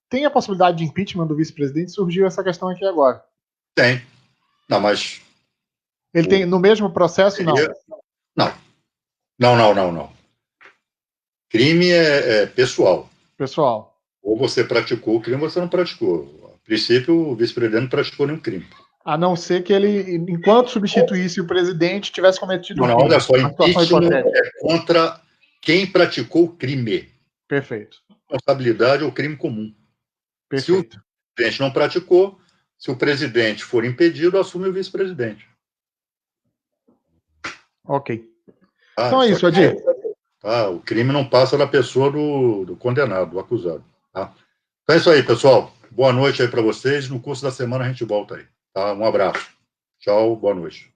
tem a possibilidade de impeachment do vice-presidente? Surgiu essa questão aqui agora. Tem. Não, mas... Ele tem, no mesmo processo, não? Não. Crime é pessoal. Pessoal. Ou você praticou o crime ou você não praticou. A princípio, o vice-presidente não praticou nenhum crime. A não ser que ele, enquanto substituísse o presidente, tivesse cometido um crime. Olha só, impeachment é contra quem praticou o crime. Perfeito. Responsabilidade ou crime comum. Perfeito. Se o presidente não praticou, se o presidente for impedido, assume o vice-presidente. Ok. Então é isso, Adir. Tá? O crime não passa da pessoa do condenado, do acusado. Tá? Então é isso aí, pessoal. Boa noite aí para vocês. No curso da semana a gente volta aí. Tá? Um abraço. Tchau, boa noite.